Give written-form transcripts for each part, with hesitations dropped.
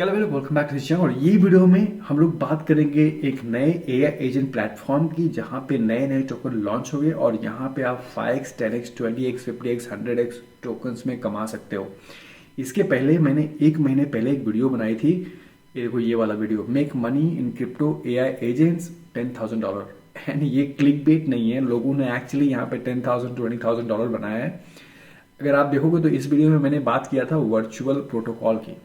Hello hello, welcome back to the channel. और ये video में हम लोग बात करेंगे एक नए एआई एजेंट प्लेटफॉर्म की, जहां पे नए नए टोकन लॉन्च हो गए और यहां पे आप 5x, 10x, 20x, 50x, 100x tokens में कमा सकते हो। इसके पहले मैंने एक महीने पहले एक वीडियो बनाई थी। ये देखो, ये वाला video, make money in crypto AI agents $10,000। And ये क्लिक बेट नहीं है, लोगों ने एक्चुअली यहाँ पे $10,000 $20,000 बनाया है। अगर आप देखोगे तो इस वीडियो में मैंने बात किया था वर्चुअल प्रोटोकॉल की।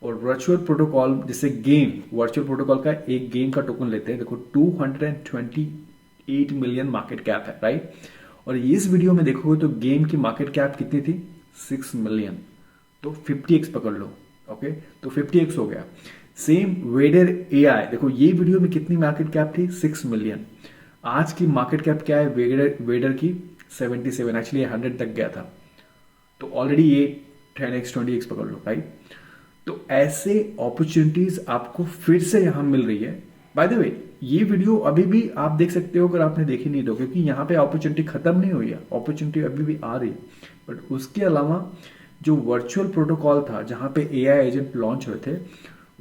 और वर्चुअल प्रोटोकॉल जैसे गेम, वर्चुअल प्रोटोकॉल का एक गेम का टोकन लेते हैं। देखो 228 मिलियन मार्केट कैप है, राइट। और इस वीडियो में देखोगे तो गेम की मार्केट कैप कितनी थी? 6 मिलियन। तो 50x पकड़ लो। ओके, तो 50x हो गया। सेम वेडर एआई, देखो ये वीडियो में कितनी मार्केट कैप थी? 6 मिलियन। आज की मार्केट कैप क्या है वेडर वेडर की? 77, एक्चुअली 100 तक गया था। तो ऑलरेडी ये 10x 20x पकड़ लो, राइट। तो ऐसे अपॉर्चुनिटीज आपको फिर से यहां मिल रही है। बाय द वे, ये वीडियो अभी भी आप देख सकते हो अगर आपने देखी नहीं तो, क्योंकि यहाँ पे अपॉर्चुनिटी खत्म नहीं हुई है, अपॉर्चुनिटी अभी भी आ रही है। बट उसके अलावा जो वर्चुअल प्रोटोकॉल था जहां पे एआई एजेंट लॉन्च हुए थे,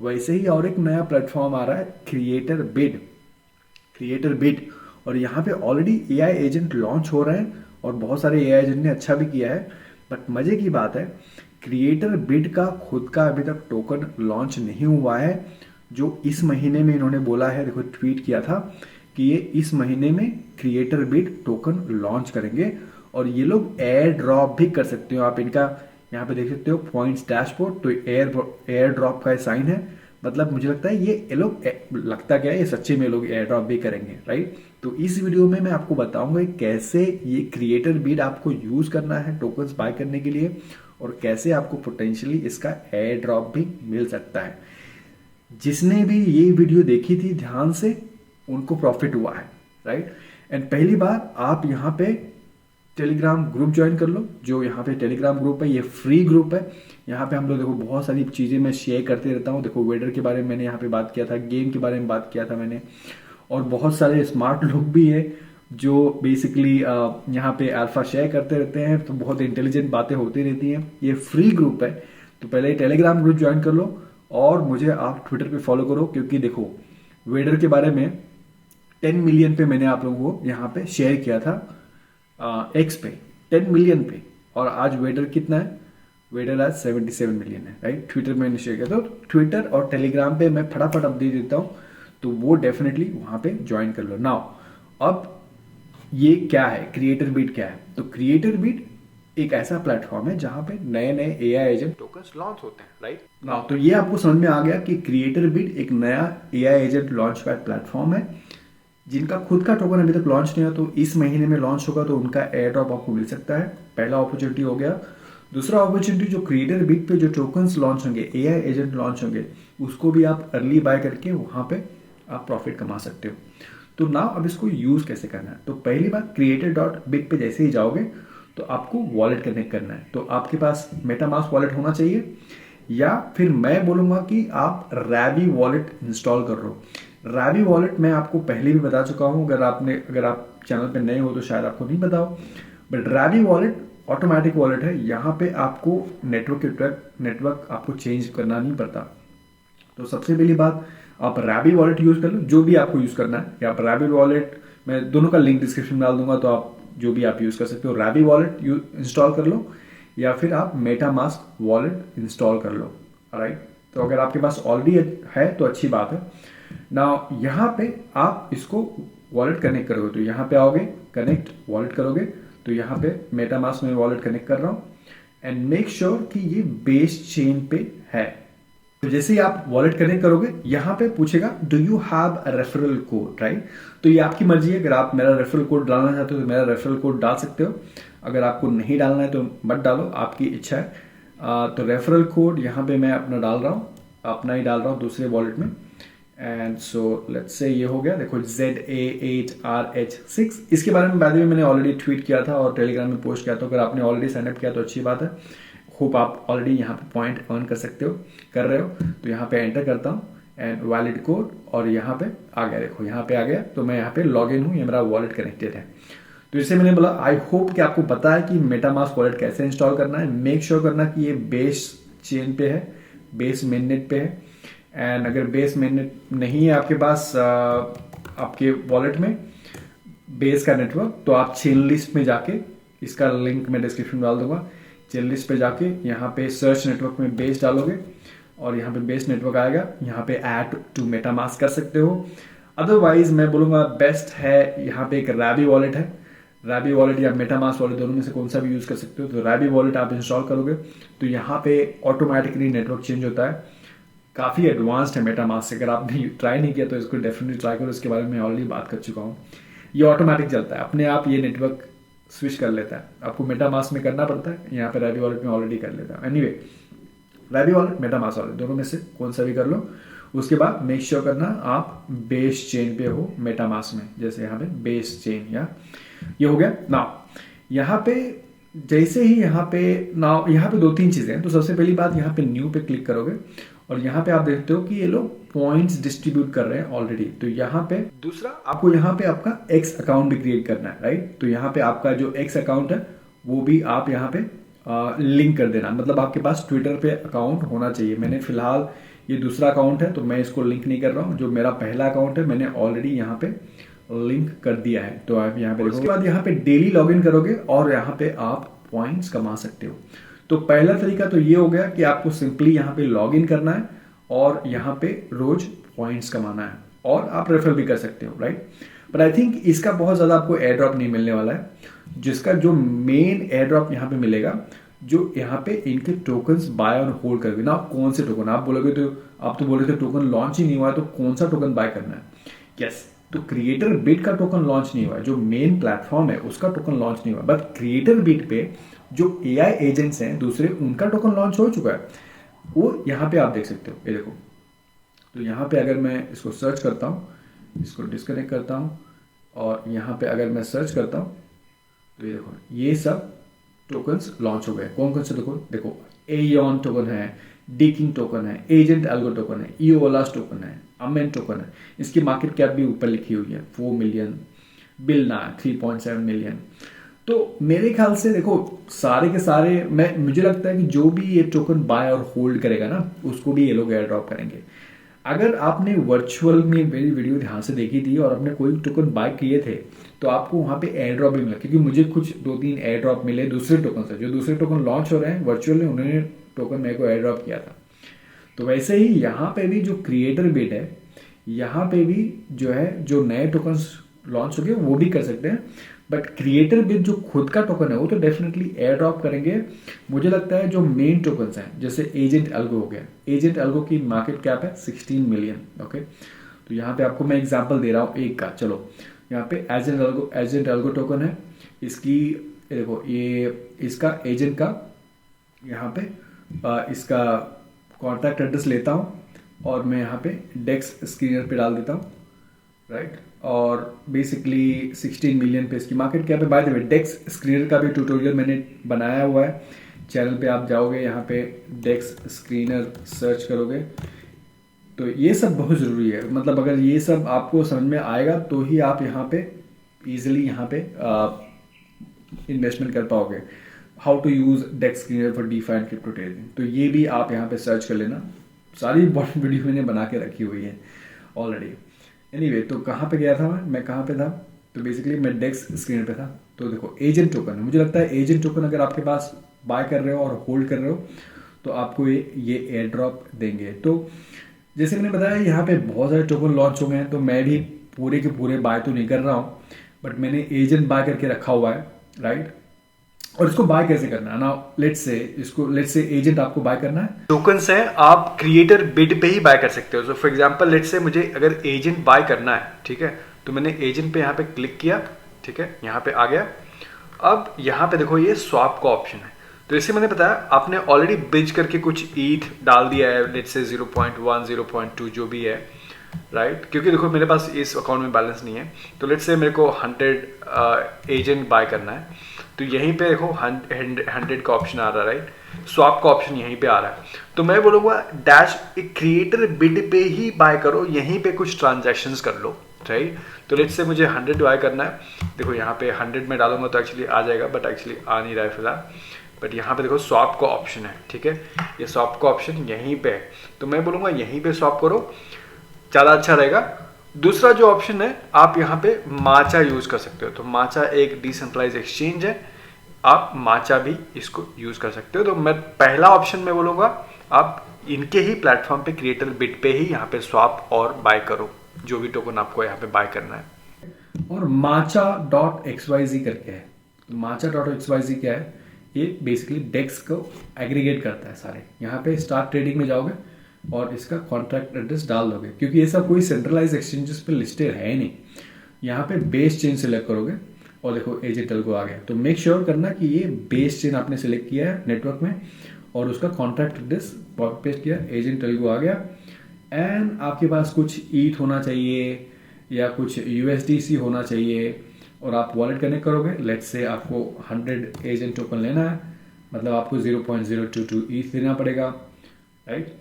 वैसे ही और एक नया प्लेटफॉर्म आ रहा है, क्रिएटर बिड। और यहाँ पे ऑलरेडी एआई एजेंट लॉन्च हो रहे हैं और बहुत सारे एआई एजेंट ने अच्छा भी किया है। बट मजे की बात है, क्रिएटर बिड का खुद का अभी तक टोकन लॉन्च नहीं हुआ है। जो इस महीने में इन्होंने बोला है, देखो ट्वीट किया था कि ये इस महीने में क्रिएटर बिड टोकन लॉन्च करेंगे। और ये लोग एयर ड्रॉप भी कर सकते हो। आप इनका यहाँ पे देख सकते हो पॉइंट्स डैशबोर्ड, तो एयर ड्रॉप का साइन है। मतलब मुझे लगता है ये लोग, लगता क्या है, ये सच्चे में लोग एयर ड्रॉप भी करेंगे, राइट। तो इस वीडियो में मैं आपको बताऊंगा कैसे ये क्रिएटर बिड आपको यूज करना है टोकन्स बाय करने के लिए, और कैसे आपको पोटेंशियली इसका एयर ड्रॉप भी मिल सकता है। जिसने भी ये वीडियो देखी थी ध्यान से, उनको प्रॉफिट हुआ है, राइट। एंड पहली बार आप यहाँ पे टेलीग्राम ग्रुप ज्वाइन कर लो। जो यहाँ पे टेलीग्राम ग्रुप है, ये फ्री ग्रुप है। यहाँ पे हम लोग देखो बहुत सारी चीजें मैं शेयर करते रहता हूँ। देखो वेडर के बारे में मैंने यहाँ पे बात किया था, गेम के बारे में बात किया था मैंने, और बहुत सारे स्मार्ट लोग भी है जो बेसिकली यहाँ पे अल्फा शेयर करते रहते हैं। तो बहुत इंटेलिजेंट बातें होती रहती हैं। ये फ्री ग्रुप है, तो पहले टेलीग्राम ग्रुप ज्वाइन कर लो और मुझे आप ट्विटर पे फॉलो करो। क्योंकि देखो वेडर के बारे में 10 मिलियन पे मैंने आप लोगों को यहाँ पे शेयर किया था, एक्स पे 10 मिलियन पे। और आज वेडर कितना है? वेडर आज 77 मिलियन है, राइट। ट्विटर में मैंने शेयर किया था, तो ट्विटर और टेलीग्राम पे मैं फटाफट अपडेट देता हूँ, तो वो डेफिनेटली वहां पे ज्वाइन कर लो। नाउ अब ये क्या है, क्रिएटर बीट क्या है? तो क्रिएटर बीट एक ऐसा प्लेटफॉर्म है जहां पे नए नए एआई एजेंट टोकन्स लॉन्च होते हैं, राइट। नाउ तो ये आपको समझ में आ गया कि क्रिएटर बीट एक नया AI agent launch pad platform है, जिनका खुद का टोकन अभी तक लॉन्च नहीं हुआ। तो इस महीने में लॉन्च होगा, तो उनका एयर ड्रॉप आपको मिल सकता है। पहला अपॉर्चुनिटी हो गया। दूसरा अपॉर्चुनिटी, जो क्रिएटर बीट पे जो टोकन्स लॉन्च होंगे, एआई एजेंट लॉन्च होंगे, उसको भी आप अर्ली बाय करके वहां पे आप प्रॉफिट कमा सकते हो। तो नाउ अब इसको यूज कैसे करना है? तो पहली बात, creator.bit पे जैसे ही जाओगे तो आपको वॉलेट कनेक्ट करना है। तो आपके पास मेटामास्क वॉलेट होना चाहिए, या फिर मैं बोलूंगा कि आप रैवी वॉलेट इंस्टॉल कर लो। रैवी वॉलेट मैं आपको पहले भी बता चुका हूं, अगर आप चैनल पे नए हो तो शायद आपको नहीं बताओ। बट रैवी वॉलेट ऑटोमेटिक वॉलेट है। यहाँ पे आपको नेटवर्क आपको चेंज करना नहीं पड़ता। तो सबसे पहली बात, आप रैवी वॉलेट यूज कर लो, जो भी आपको यूज करना है। या आप रैवी वॉलेट, मैं दोनों का लिंक डिस्क्रिप्शन में डाल दूंगा, तो आप जो भी आप यूज कर सकते हो, रैवी वॉलेट इंस्टॉल कर लो, या फिर आप मेटामास्क वॉलेट इंस्टॉल कर लो, राइट। तो अगर आपके पास ऑलरेडी है तो अच्छी बात है। ना यहाँ पे आप इसको वॉलेट कनेक्ट करोगे, तो यहाँ पे आओगे, कनेक्ट वॉलेट करोगे, तो यहाँ पे मेटामास्क में वॉलेट कनेक्ट कर रहा हूँ। एंड मेक श्योर कि ये बेस चेन पे है। तो जैसे ही आप वॉलेट कनेक्ट करोगे, यहाँ पे पूछेगा do you have a referral code, right. तो ये आपकी मर्जी है, अगर आप मेरा रेफरल कोड डालना चाहते हो तो मेरा रेफरल कोड डाल सकते हो। अगर आपको नहीं डालना है तो मत डालो, आपकी इच्छा है। तो रेफरल कोड यहाँ पे मैं अपना डाल रहा हूँ, अपना ही डाल रहा हूँ दूसरे वॉलेट में। एंड सो लेट्स से ये हो गया। देखो ZA8RH6, इसके बारे में बाद में मैंने ऑलरेडी ट्वीट किया था और टेलीग्राम में पोस्ट किया था। अगर आपने ऑलरेडी साइनअप किया तो अच्छी बात है। होप आप ऑलरेडी यहाँ पे पॉइंट अर्न कर रहे हो। तो यहाँ पे एंटर करता हूँ एंड वैलिड कोड, और यहाँ पे आ गया। देखो यहाँ पे आ गया, तो मैं यहाँ पे लॉग इन हूँ, ये मेरा वॉलेट कनेक्टेड है। तो इससे मैंने बोला आई होप कि आपको पता है कि मेटामास्क वॉलेट कैसे इंस्टॉल करना है। मेक श्योर करना कि ये बेस चेन पे है, बेस मेननेट पे है। एंड अगर बेस मेननेट नहीं है आपके पास आपके वॉलेट में बेस का नेटवर्क, तो आप चेन लिस्ट में जाके, इसका लिंक मैं डिस्क्रिप्शन में डाल दूंगा, चेन लिस्ट पे जाके यहाँ पे सर्च नेटवर्क में बेस डालोगे और यहाँ पे बेस नेटवर्क आएगा, यहाँ पे ऐड टू मेटामास्क कर सकते हो। अदरवाइज मैं बोलूँगा बेस्ट है यहाँ पे एक रैबी वॉलेट है, रैबी वॉलेट या मेटामास्क वॉलेट, दोनों में से कौन सा भी यूज़ कर सकते हो। तो रैबी वॉलेट आप इंस्टॉल करोगे तो यहाँ पे ऑटोमेटिकली नेटवर्क चेंज होता है, काफ़ी एडवांस्ड है मेटामास्क से। अगर आपने ट्राई नहीं किया तो इसको डेफिनेटली ट्राई करो, इसके बारे में ऑलरेडी बात कर चुका हूँ। ये ऑटोमेटिक चलता है, अपने आप ये नेटवर्क स्विच कर लेता है, आपको मेटामास्क में करना पड़ता है, यहाँ पे रैबी वॉलेट में ऑलरेडी कर लेता है। एनीवे रैबी वॉलेट मेटामास्क वॉलेट दोनों में से कौन सा भी कर लो। उसके बाद मेक श्योर करना आप बेस चेन पे हो मेटामास्क में, जैसे यहाँ पे बेस चेन, या ये हो गया ना। यहाँ पे जैसे ही यहाँ पे दो तीन चीजें हैं। तो सबसे पहली बात, यहाँ पे न्यू पे क्लिक करोगे और यहाँ पे आप देखते हो कि ये लोग पॉइंट्स डिस्ट्रीब्यूट कर रहे हैं ऑलरेडी। तो यहाँ पे दूसरा आपको यहाँ पे आपका एक्स अकाउंट भी क्रिएट करना है, राइट। तो यहाँ पे आपका जो एक्स अकाउंट है वो भी आप यहाँ पे लिंक कर देना, मतलब आपके पास ट्विटर पे अकाउंट होना चाहिए। मैंने फिलहाल ये दूसरा अकाउंट है तो मैं इसको लिंक नहीं कर रहा हूँ, जो मेरा पहला अकाउंट है मैंने ऑलरेडी यहाँ पे लिंक कर दिया है। तो आप यहाँ पे उसके बाद यहाँ पे डेली लॉगिन करोगे और यहाँ पे आप पॉइंट्स कमा सकते हो। तो पहला तरीका तो ये हो गया कि आपको सिंपली यहाँ पे लॉगिन करना है और यहाँ पे रोज पॉइंट्स कमाना है, और आप रेफर भी कर सकते हो, राइट। बट आई थिंक इसका बहुत ज्यादा आपको एयर ड्रॉप नहीं मिलने वाला है। जिसका जो मेन एयर ड्रॉप यहाँ पे मिलेगा, जो यहाँ पे इनके टोकन्स बाय और होल्ड करोगे ना। आप कौन से टोकन आप बोलोगे, तो आप तो बोल रहे थे टोकन लॉन्च ही नहीं हुआ है, तो कौन सा टोकन बाय करना है। यस, तो क्रिएटर बिट का टोकन लॉन्च नहीं हुआ है, जो मेन प्लेटफॉर्म है उसका टोकन लॉन्च नहीं हुआ, बट क्रिएटर बिट पे जो एआई एजेंट्स हैं दूसरे, उनका टोकन लॉन्च हो चुका है। वो यहाँ पे आप देख सकते हो, ये देखो। तो यहाँ पे अगर मैं इसको सर्च करता हूँ, इसको डिस्कनेक्ट करता हूँ और यहाँ पे अगर मैं सर्च करता हूँ, तो ये देखो ये सब टोकन्स लॉन्च हो गए। कौन कौन से देखो एयन टोकन है, डीकिंग टोकन है, एजेंट एल्गो टोकन है, ईओलास टोकन है, अमेन टोकन है। इसकी मार्केट कैप भी ऊपर लिखी हुई है 4 मिलियन, बिलना 3.7 मिलियन। तो मेरे ख्याल से देखो सारे के सारे, मुझे लगता है कि जो भी ये टोकन बाय और होल्ड करेगा ना, उसको भी ये लोग एयर ड्रॉप करेंगे। अगर आपने वर्चुअल में मेरी वीडियो ध्यान से देखी थी और आपने कोई टोकन बाय किए थे, तो आपको वहां पे एयर ड्रॉप भी मिला, क्योंकि मुझे कुछ 2-3 एयर ड्रॉप मिले दूसरे टोकन से। जो दूसरे टोकन लॉन्च हो रहे हैं वर्चुअल में, उन्होंने टोकन मेरे को एयर ड्रॉप किया था। तो वैसे ही यहाँ पे भी जो क्रिएटर बिट है, यहाँ पे भी जो है, जो नए टोकन लॉन्च हो गए वो भी कर सकते हैं। बट क्रिएटर बिट जो खुद का टोकन है वो तो डेफिनेटली एयर ड्रॉप करेंगे। मुझे लगता है जो मेन टोकन्स हैं, जैसे एजेंट एल्गो हो गया, एजेंट एल्गो की मार्केट कैप है 16 मिलियन। ओके, तो यहाँ पे आपको मैं एग्जांपल दे रहा हूँ एक का। चलो यहाँ पे एजेंट एल्गो टोकन है, इसकी देखो, ये इसका एजेंट का यहाँ पे इसका कॉन्टैक्ट एड्रेस लेता हूँ और मैं यहाँ पे डेक्स स्क्रीनर पे डाल देता हूँ, राइट। और बेसिकली 16 मिलियन पे इसकी मार्केट कैप है। By the way dex screener का भी ट्यूटोरियल मैंने बनाया हुआ है चैनल पे, आप जाओगे यहाँ पे डेक्स स्क्रीनर सर्च करोगे तो ये सब बहुत ज़रूरी है। मतलब अगर ये सब आपको समझ में आएगा तो ही आप यहाँ पे इजीली यहाँ पे इन्वेस्टमेंट कर पाओगे। How to use dex screener for DeFi and crypto trading, तो ये भी आप यहाँ पे सर्च कर लेना। सारी इंपॉर्टेंट वीडियो मैंने बना के रखी हुई है ऑलरेडी। एनीवे, तो कहाँ पे गया था मैं कहाँ पे था, तो बेसिकली मैं डेक्स स्क्रीनर पे था। तो देखो एजेंट टोकन है, मुझे लगता है एजेंट टोकन अगर आपके पास बाय कर रहे हो और होल्ड कर रहे हो तो आपको ये एयर ड्रॉप देंगे। तो जैसे मैंने बताया यहाँ पे बहुत सारे टोकन लॉन्च हो गए हैं, तो मैं भी पूरे के पूरे बाय तो नहीं कर रहा हूँ, बट मैंने एजेंट बाय करके रखा हुआ है, राइट। और इसको बाय कैसे करना है ना, लेट्स से एजेंट आपको बाय करना है, टोकन्स है, आप क्रिएटर बिड पे ही बाय कर सकते हो। So for example let's say मुझे अगर एजेंट बाय करना है, ठीक है, तो मैंने एजेंट पे यहाँ पे क्लिक किया, ठीक है, यहाँ पे आ गया। अब यहाँ पे देखो ये स्वैप का ऑप्शन है। तो जैसे मैंने बताया, आपने ऑलरेडी बिज करके कुछ ईथ डाल दिया है, लेट्स से 0.1 0.2 जो भी है, राइट। क्योंकि देखो मेरे पास इस अकाउंट में बैलेंस नहीं है, तो लेट्स से मेरे को 100 एजेंट बाय करना है, तो यहीं पे देखो 100 का ऑप्शन आ रहा है, राइट। स्वैप का ऑप्शन यहीं पे आ रहा है। तो मैं बोलूँगा डैश क्रिएटर बिड पे ही बाय करो, यहीं पे कुछ ट्रांजैक्शंस कर लो, राइट। तो लेट्स से मुझे 100 बाय करना है, देखो यहाँ पे 100 में डालूंगा तो एक्चुअली आ जाएगा, बट एक्चुअली आ नहीं रहा है फिलहाल। बट यहाँ पे देखो स्वैप का ऑप्शन है, ठीक है, ये स्वैप का ऑप्शन यहीं पे है, तो मैं बोलूँगा यहीं पे स्वैप करो, ज़्यादा अच्छा रहेगा। दूसरा जो ऑप्शन है, आप यहाँ पे माचा यूज़ कर सकते हो, तो माचा एक डिसेंट्रलाइज एक्सचेंज है, आप माचा भी इसको यूज़ कर सकते हो। तो मैं पहला ऑप्शन में बोलूँगा आप इनके ही प्लेटफॉर्म पे क्रिएटर बिट पे ही यहाँ पे स्वैप और बाय करो, जो भी टोकन आपको यहाँ पे बाय करना है। और माचा डॉट एक्स वाई जी करके है, माचा डॉट एक्स वाई जी क्या है, ये बेसिकली डेक्स को एग्रीगेट करता है सारे। यहाँ पे स्टार्ट ट्रेडिंग में जाओगे और इसका कॉन्ट्रैक्ट एड्रेस डाल दोगे, क्योंकि ये सब कोई सेंट्रलाइज एक्सचेंजेस पे लिस्टेड है ही नहीं। यहाँ पे बेस चेन सिलेक्ट करोगे और देखो एजेंट टेलको आ गया, तो मेक श्योर करना कि ये बेस चेन आपने सिलेक्ट किया है नेटवर्क में और उसका कॉन्ट्रैक्ट एड्रेस पेस्ट किया, एजेंट टेलको आ गया। एंड आपके पास कुछ ईथ होना चाहिए या कुछ यूएसडीसी होना चाहिए और आप वॉलेट कनेक्ट करोगे। लेट्स से आपको 100 एजेंट टोकन लेना है, मतलब आपको 0.022 ईथ देना पड़ेगा, राइट।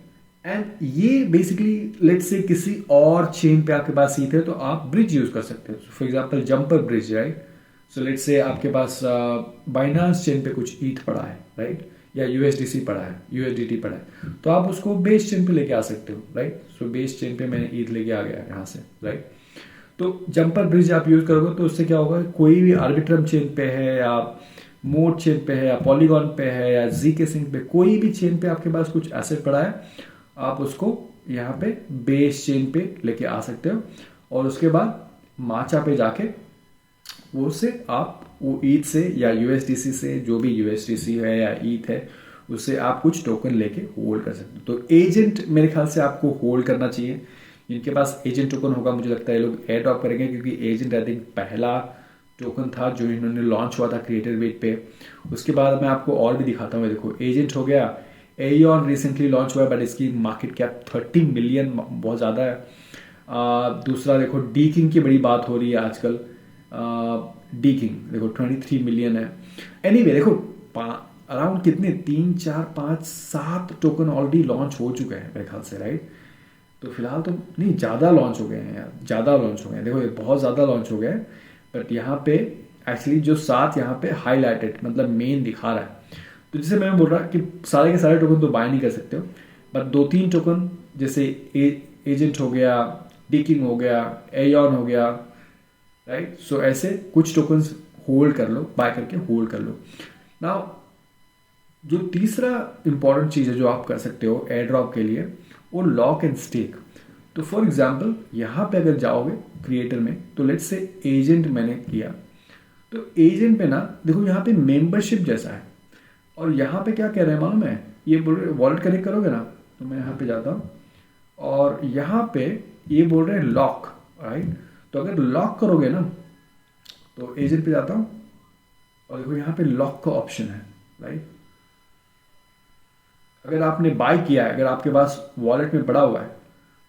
एंड ये बेसिकली लेट्स से किसी और चेन पे आपके पास ईथ है तो आप ब्रिज यूज कर सकते हो, for example jumper bridge, right. So let's say आपके पास बाइनांस चेन पे कुछ ईथ पड़ा है, राइट, या यूएसडीसी पड़ा है, यूएसडीटी पड़ा है, तो आप उसको बेस चेन पे लेके आ सकते हो, राइट। सो बेस चेन पे मैंने ईथ लेके आ गया यहाँ से, राइट। तो जंपर ब्रिज आप यूज करोगे तो उससे क्या होगा, कोई भी आर्बिट्रम चेन पे है या मोड चेन पे है या पॉलीगॉन पे है या जी के सिंक पे, कोई भी चेन पे आपके पास कुछ एसेट पड़ा है, आप उसको यहाँ पे बेस चेन पे लेके आ सकते हो और उसके बाद माचा पे जाके वो से आप वो ईथ से या यूएसडीसी से, जो भी यूएसडीसी है या ईथ है, उससे आप कुछ टोकन लेके होल्ड कर सकते हो। तो एजेंट मेरे ख्याल से आपको होल्ड करना चाहिए, जिनके पास एजेंट टोकन होगा मुझे लगता है ये लोग एयर ड्रॉप करेंगे, क्योंकि एजेंट आई थिंक पहला टोकन था जो इन्होंने लॉन्च हुआ था क्रिएटर वेट पे। उसके बाद मैं आपको और भी दिखाता हूँ, देखो एजेंट हो गया, एयन रिसेंटली लॉन्च हुआ है बट इसकी मार्केट कैप 30 मिलियन बहुत ज़्यादा है। दूसरा देखो डी किंग की बड़ी बात हो रही है आजकल, डी किंग देखो 23 मिलियन है। एनीवे देखो अराउंड कितने 3 4 5 7 टोकन ऑलरेडी लॉन्च हो चुके हैं मेरे ख्याल से, राइट। तो फिलहाल तो नहीं, ज़्यादा लॉन्च हो गए हैं यार, ज़्यादा लॉन्च हो गए हैं, देखो ये बहुत ज़्यादा लॉन्च हो गए हैं। बट यहाँ पे एक्चुअली जो 7 यहाँ पे हाईलाइटेड मतलब मेन दिखा रहा है, तो जैसे मैं बोल रहा कि सारे के सारे टोकन तो बाय नहीं कर सकते हो, बट 2 3 टोकन जैसे एजेंट हो गया, डीकिंग हो गया, एयन हो गया, राइट। सो ऐसे कुछ टोकन्स होल्ड कर लो, बाय करके होल्ड कर लो। नाउ जो तीसरा इंपॉर्टेंट चीज़ है जो आप कर सकते हो एयर ड्रॉप के लिए, वो लॉक एंड स्टेक। तो फॉर एग्जाम्पल यहाँ पे अगर जाओगे क्रिएटर में, तो लेट्स से एजेंट मैंने किया, तो एजेंट पे ना देखो यहाँ पे मेंबरशिप जैसा है, और यहाँ पे क्या कह रहे हैं मालूम है, ये बोल रहे वॉलेट कनेक्ट करोगे ना, तो मैं यहाँ पे जाता हूँ और यहाँ पे ये बोल रहे हैं लॉक, राइट। तो अगर लॉक करोगे ना, तो एजेंट पे जाता हूँ और देखो यहाँ पे लॉक का ऑप्शन है, राइट। अगर आपने बाय किया है, अगर आपके पास वॉलेट में पड़ा हुआ है,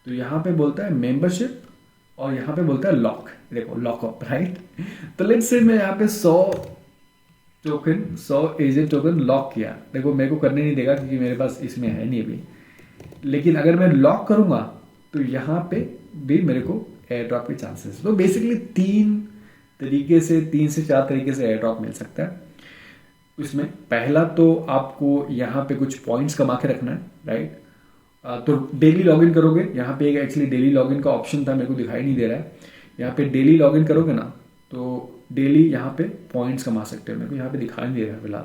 तो यहाँ पे बोलता है मेंबरशिप और यहाँ पे बोलता है लॉक, देखो लॉकअप, राइट। तो लेट्स से मैं यहाँ पे 100 एजेंट टोकन लॉक किया, देखो मेरे को करने नहीं देगा क्योंकि मेरे पास इसमें है नहीं अभी, लेकिन अगर मैं लॉक करूंगा तो यहाँ पे भी मेरे को एयर ड्रॉप के चांसेस। तो बेसिकली 3 से 4 तरीके से एयर ड्रॉप मिल सकता है इसमें। पहला तो आपको यहाँ पे कुछ पॉइंट्स कमा के रखना है, राइट। तो डेली लॉगिन करोगे, यहाँ पे एक एक्चुअली डेली लॉगिन का ऑप्शन था, मेरे को दिखाई नहीं दे रहा है। यहाँ पे डेली लॉगिन करोगे ना, तो डेली यहाँ पे पॉइंट्स कमा सकते हो, मेरे को यहाँ पे दिखाई नहीं दे रहा है फिलहाल,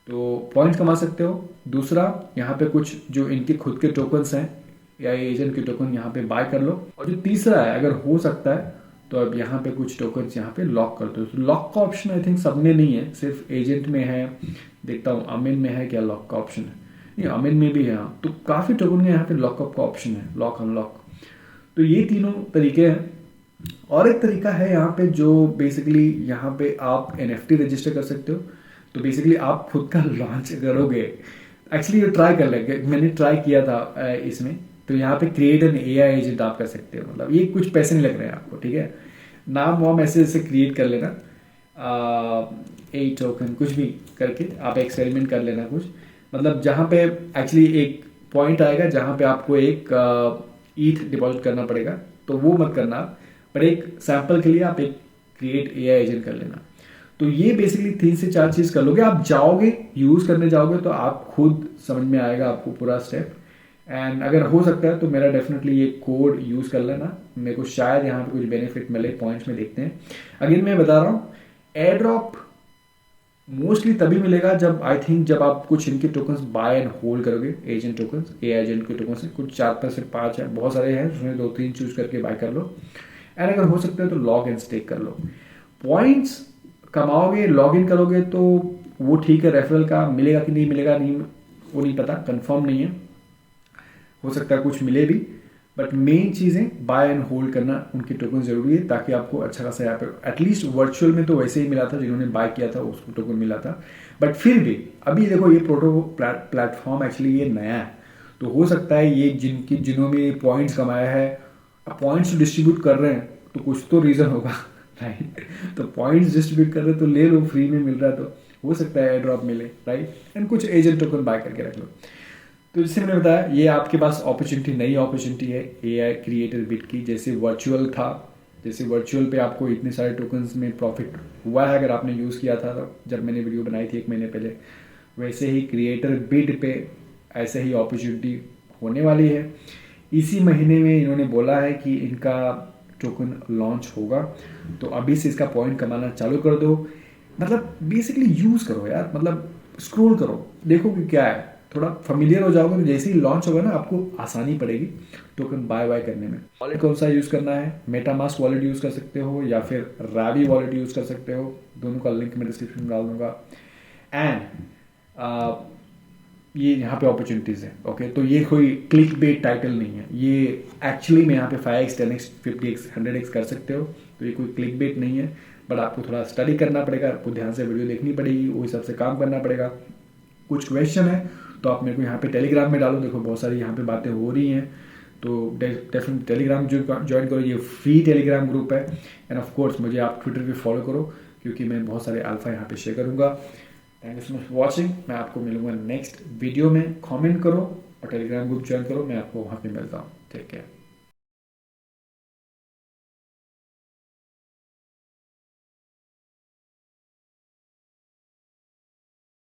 तो पॉइंट्स कमा सकते हो। दूसरा यहाँ पे कुछ जो इनके खुद के टोकन्स हैं या एजेंट के टोकन यहाँ पे बाय कर लो। और जो तीसरा है, अगर हो सकता है तो अब यहाँ पे कुछ टोकन्स यहाँ पे लॉक कर दो। तो लॉक का ऑप्शन आई थिंक सबने नहीं है, सिर्फ एजेंट में है, देखता हूँ अमिन में है क्या लॉक का ऑप्शन है, नहीं अमिन में भी है, तो काफ़ी टोकन के यहाँ पे लॉकअप का ऑप्शन है, लॉक अनलॉक। तो ये तीनों तरीके हैं। और एक तरीका है यहाँ पे जो बेसिकली यहाँ पे आप NFT रजिस्टर कर सकते हो। तो बेसिकली आप खुद का लॉन्च करोगे, एक्चुअली ये ट्राई कर लेंगे, मैंने ट्राई किया था इसमें। तो यहाँ पे क्रिएट एन AI एजेंट आप कर सकते हो, मतलब ये कुछ पैसे नहीं लग रहे हैं आपको, ठीक है। नाम वाम ऐसे ऐसे क्रिएट कर लेना, ए टोकन कुछ भी करके आप एक्सपेरिमेंट कर लेना कुछ, मतलब जहाँ पे एक्चुअली एक पॉइंट आएगा जहाँ पे आपको एक ईथ डिपॉजिट करना पड़ेगा, तो वो मत करना, पर एक सैंपल के लिए आप एक क्रिएट AI एजेंट कर लेना। तो ये बेसिकली 3 से 4 चीज़ कर लोगे, आप जाओगे यूज़ करने जाओगे तो आप खुद समझ में आएगा आपको पूरा स्टेप। एंड अगर हो सकता है तो मेरा डेफिनेटली ये कोड यूज़ कर लेना, मेरे को शायद यहाँ पे कुछ बेनिफिट मिले, पॉइंट्स में देखते हैं। अगेन मैं बता रहा हूँ, एयर ड्रॉप मोस्टली तभी मिलेगा जब आई थिंक जब आप कुछ इनके टोकन्स बाय एंड होल्ड करोगे, एजेंट टोकन्स, ए एजेंट के टोकन्स कुछ 4 से 5 है, बहुत सारे हैं, उसमें 2-3 चूज करके बाय कर लो। एंड अगर हो सकता है तो लॉग एंड स्टेक कर लो, पॉइंट्स कमाओगे, लॉग इन करोगे तो वो ठीक है, रेफरल का मिलेगा कि नहीं मिलेगा नहीं वो नहीं पता, कंफर्म नहीं है, हो सकता है कुछ मिले भी, बट मेन चीज़ें बाय एंड होल्ड करना, उनके टोकन जरूरी है ताकि आपको अच्छा खासा यहाँ पे एटलीस्ट वर्चुअल में तो वैसे ही मिला था, जिन्होंने बाय किया था उसको टोकन मिला था। बट फिर भी अभी देखो ये प्रोटो प्लेटफॉर्म एक्चुअली ये नया है, तो हो सकता है ये जिन्होंने पॉइंट्स कमाया है, पॉइंट्स डिस्ट्रीब्यूट कर रहे हैं तो कुछ तो रीज़न होगा राइट। तो पॉइंट्स डिस्ट्रीब्यूट कर रहे तो ले लो, फ्री में मिल रहा है तो हो सकता है एयर ड्रॉप मिले, राइट। एंड कुछ एजेंट टोकन बाय करके रख लो। तो जैसे मैंने बताया, ये आपके पास अपॉर्चुनिटी, नई अपॉर्चुनिटी है एआई क्रिएटर बिट की। जैसे वर्चुअल था, जैसे वर्चुअल पे आपको इतने सारे टोकन्स में प्रॉफिट हुआ है अगर आपने यूज़ किया था, तो जब मैंने वीडियो बनाई थी 1 महीने पहले, वैसे ही क्रिएटर बिट पे ऐसे ही अपॉर्चुनिटी होने वाली है। इसी महीने में इन्होंने बोला है कि इनका टोकन लॉन्च होगा, तो अभी से इसका पॉइंट कमाना चालू कर दो। मतलब बेसिकली यूज़ करो यार, मतलब स्क्रॉल करो, देखो कि क्या है, थोड़ा फेमिलियर हो जाओगे तो जैसे ही लॉन्च होगा ना आपको आसानी पड़ेगी टोकन बाय करने में। वॉलेट कौन सा यूज़ करना है, मेटामास्क वॉलेट यूज़ कर सकते हो या फिर रावी वॉलेट यूज़ कर सकते हो, दोनों का लिंक मैं डिस्क्रिप्शन में डाल दूंगा। एंड ये यहाँ पे अपॉर्चुनिटीज़ है, ओके। तो ये कोई क्लिक बेट टाइटल नहीं है, ये एक्चुअली में यहाँ पे 5x 10x 50x 100x कर सकते हो, तो ये कोई क्लिक बेट नहीं है। बट आपको थोड़ा स्टडी करना पड़ेगा, आपको ध्यान से वीडियो देखनी पड़ेगी, उस हिसाब से काम करना पड़ेगा। कुछ क्वेश्चन है तो आप मेरे को यहाँ पे टेलीग्राम में डालो, देखो बहुत सारी यहाँ पे बातें हो रही हैं, तो डेफिनेटली टेलीग्राम ज्वाइन करो, ये फ्री टेलीग्राम ग्रुप है। एंड ऑफ कोर्स मुझे आप ट्विटर पे फॉलो करो, क्योंकि मैं बहुत सारे अल्फा यहाँ पे शेयर करूँगा। Thank you so much for watching, मैं आपको मिलूंगा नेक्स्ट वीडियो में। कमेंट करो और टेलीग्राम ग्रुप ज्वाइन करो, मैं आपको वहाँ पे मिलता हूँ। Take care.